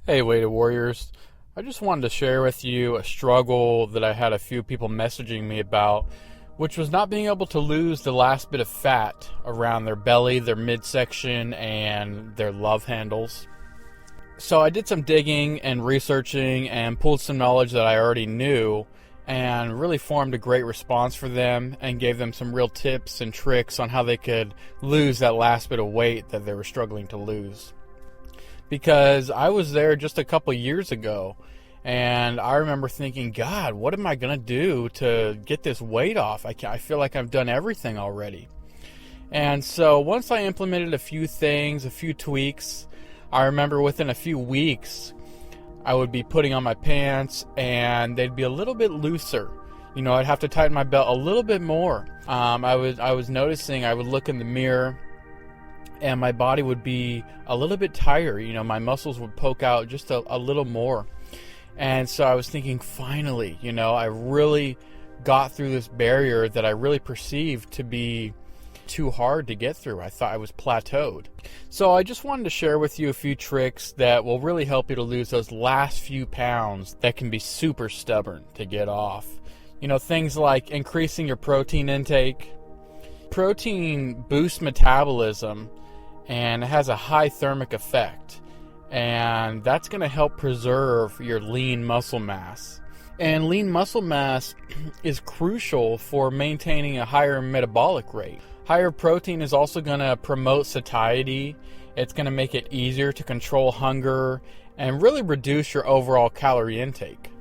Hey, Weighted Warriors. I just wanted to share with you a struggle that I had a few people messaging me about, which was not being able to lose the last bit of fat around their belly, their midsection, and their love handles. So I did some digging and researching and pulled some knowledge that I already knew and really formed a great response for them and gave them some real tips and tricks on how they could lose that last bit of weight that they were struggling to lose. Because I was there just a couple years ago, and I remember thinking, God, what am I going to do to get this weight off? I feel like I've done everything already. And so once I implemented a few things, a few tweaks, I remember within a few weeks, I would be putting on my pants and they'd be a little bit looser. You know, I'd have to tighten my belt a little bit more. I was noticing I would look in the mirror and my body would be a little bit tighter. You know, my muscles would poke out just a little more. And so I was thinking, finally, you know, I really got through this barrier that I really perceived to be too hard to get through. I thought I was plateaued. So I just wanted to share with you a few tricks that will really help you to lose those last few pounds that can be super stubborn to get off. You know, things like increasing your protein intake. Protein boosts metabolism and it has a high thermic effect, and that's going to help preserve your lean muscle mass. And lean muscle mass is crucial for maintaining a higher metabolic rate. Higher protein is also going to promote satiety. It's going to make it easier to control hunger and really reduce your overall calorie intake.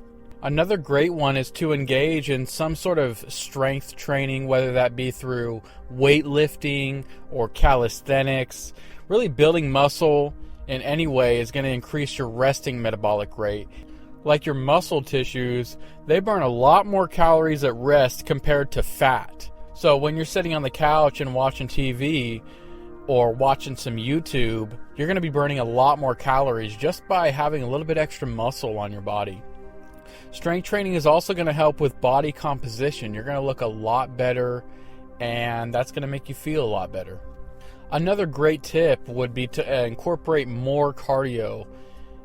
Another great one is to engage in some sort of strength training, whether that be through weightlifting or calisthenics. Really building muscle in any way is going to increase your resting metabolic rate. Like your muscle tissues, they burn a lot more calories at rest compared to fat. So when you're sitting on the couch and watching TV or watching some YouTube, you're going to be burning a lot more calories just by having a little bit extra muscle on your body. Strength training is also going to help with body composition. You're going to look a lot better, and that's going to make you feel a lot better. Another great tip would be to incorporate more cardio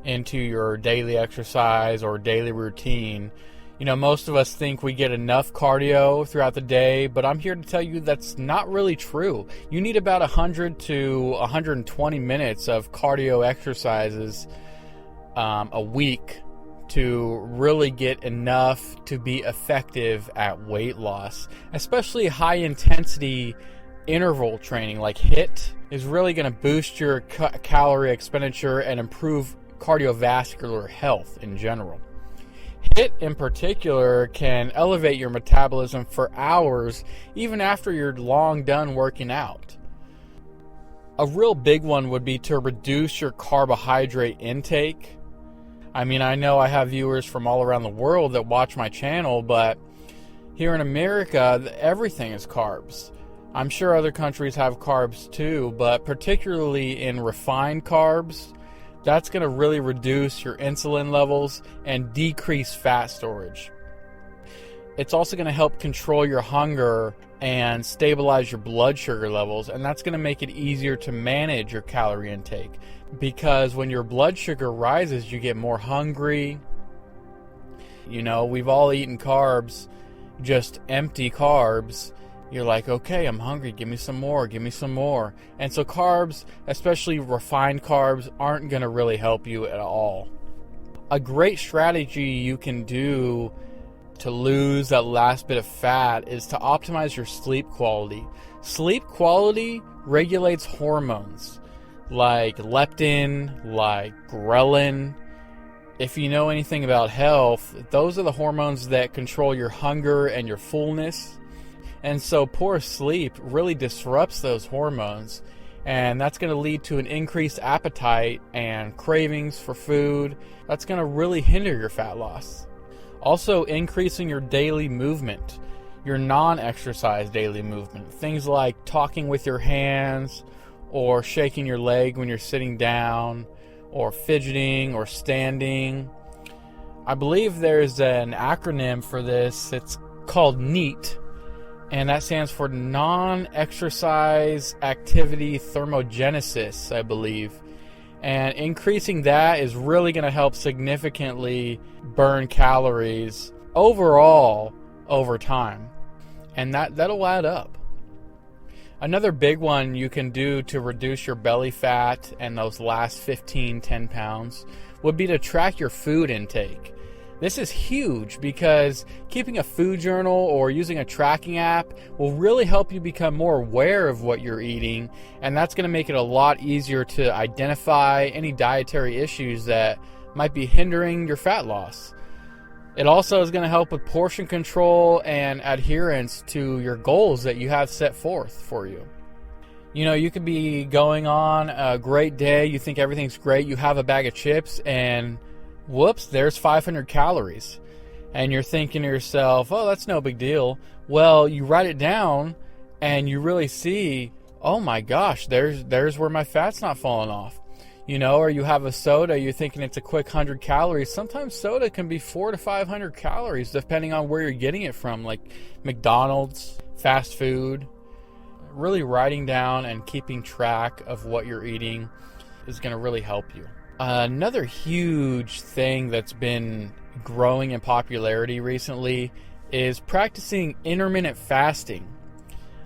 into your daily exercise or daily routine. You know, most of us think we get enough cardio throughout the day, but I'm here to tell you that's not really true. You need about 100 to 120 minutes of cardio exercises a week to really get enough to be effective at weight loss. Especially high intensity interval training like HIIT is really going to boost your calorie expenditure and improve cardiovascular health in general. HIIT in particular can elevate your metabolism for hours even after you're long done working out. A real big one would be to reduce your carbohydrate intake. I mean, I know I have viewers from all around the world that watch my channel, but here in America, everything is carbs. I'm sure other countries have carbs too, but particularly in refined carbs, that's going to really reduce your insulin levels and decrease fat storage. It's also going to help control your hunger and stabilize your blood sugar levels, and that's going to make it easier to manage your calorie intake. Because when your blood sugar rises, you get more hungry. You know, we've all eaten carbs, just empty carbs. You're like, okay, I'm hungry, give me some more, give me some more. And so carbs, especially refined carbs, aren't going to really help you at all. A great strategy you can do to lose that last bit of fat is to optimize your sleep quality. Sleep quality regulates hormones like leptin, like ghrelin. If you know anything about health, those are the hormones that control your hunger and your fullness. And so poor sleep really disrupts those hormones, and that's going to lead to an increased appetite and cravings for food. That's going to really hinder your fat loss. Also, increasing your daily movement, your non-exercise daily movement. Things like talking with your hands, or shaking your leg when you're sitting down, or fidgeting, or standing. I believe there's an acronym for this. It's called NEAT, and that stands for Non-Exercise Activity Thermogenesis, I believe. And increasing that is really going to help significantly burn calories overall over time. And that'll add up. Another big one you can do to reduce your belly fat and those last 10 pounds would be to track your food intake. This is huge because keeping a food journal or using a tracking app will really help you become more aware of what you're eating, and that's going to make it a lot easier to identify any dietary issues that might be hindering your fat loss. It also is going to help with portion control and adherence to your goals that you have set forth for you. You know, you could be going on a great day, you think everything's great, you have a bag of chips, and whoops, there's 500 calories. And you're thinking to yourself, oh, that's no big deal. Well, you write it down and you really see, oh my gosh, there's where my fat's not falling off. You know, or you have a soda, you're thinking it's a quick 100 calories. Sometimes soda can be 400 to 500 calories depending on where you're getting it from, like McDonald's, fast food. Really writing down and keeping track of what you're eating is going to really help you. Another huge thing that's been growing in popularity recently is practicing intermittent fasting.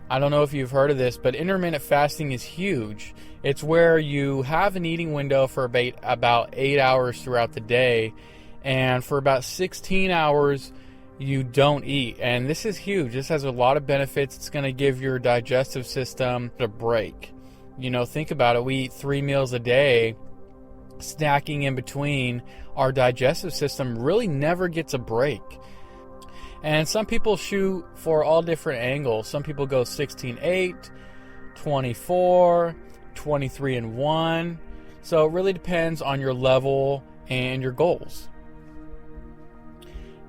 I don't know if you've heard of this, but intermittent fasting is huge. It's where you have an eating window for about 8 hours throughout the day, and for about 16 hours you don't eat. And this is huge. This has a lot of benefits. It's going to give your digestive system a break. You know, think about it. We eat 3 meals a day. Snacking in between, our digestive system really never gets a break. And some people shoot for all different angles. Some people go 16-8, 24, 23-1. So it really depends on your level and your goals.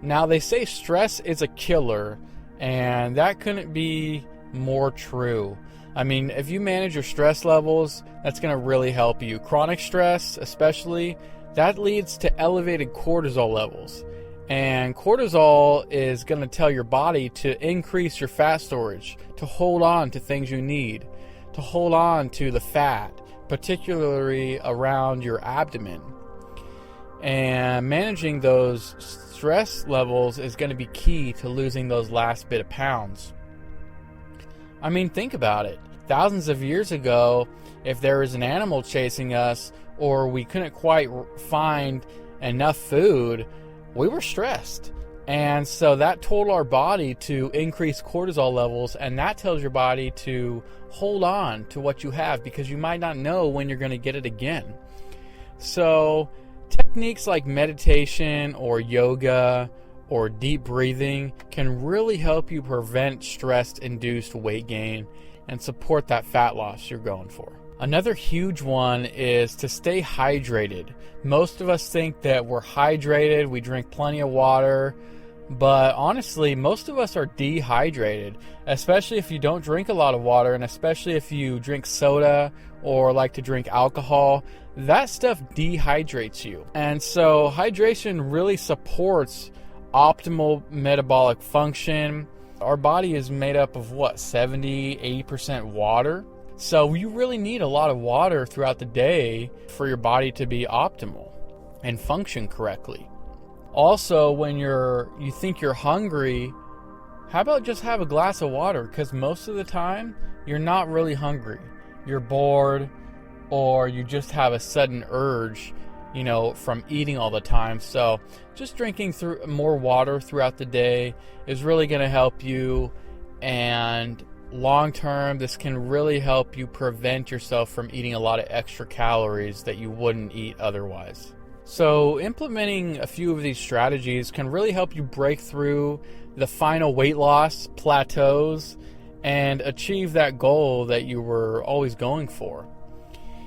Now, they say stress is a killer, and that couldn't be more true. I mean, if you manage your stress levels, that's going to really help you. Chronic stress, especially, that leads to elevated cortisol levels. And cortisol is going to tell your body to increase your fat storage, to hold on to things you need, to hold on to the fat, particularly around your abdomen. And managing those stress levels is going to be key to losing those last bit of pounds. I mean, think about it. Thousands of years ago, if there was an animal chasing us or we couldn't quite find enough food, we were stressed. And so that told our body to increase cortisol levels, and that tells your body to hold on to what you have because you might not know when you're going to get it again. So techniques like meditation or yoga or deep breathing can really help you prevent stress-induced weight gain and support that fat loss you're going for. Another huge one is to stay hydrated. Most of us think that we're hydrated, we drink plenty of water, but honestly, most of us are dehydrated, especially if you don't drink a lot of water, and especially if you drink soda or like to drink alcohol. That stuff dehydrates you. And so hydration really supports optimal metabolic function. Our body is made up of 70-80% water. So you really need a lot of water throughout the day for your body to be optimal and function correctly. Also, when you think you're hungry, how about just have a glass of water? Because most of the time, you're not really hungry. You're bored, or you just have a sudden urge, from eating all the time. So just drinking more water throughout the day is really going to help you, and long term, this can really help you prevent yourself from eating a lot of extra calories that you wouldn't eat otherwise. So implementing a few of these strategies can really help you break through the final weight loss plateaus and achieve that goal that you were always going for.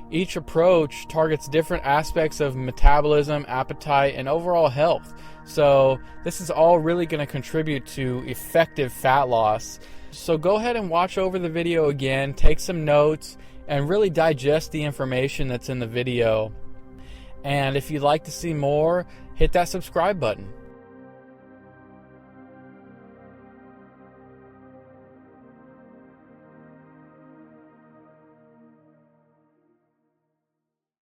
Each approach targets different aspects of metabolism, appetite, and overall health. So this is all really going to contribute to effective fat loss. So go ahead and watch over the video again, take some notes, and really digest the information that's in the video. And if you'd like to see more, hit that subscribe button.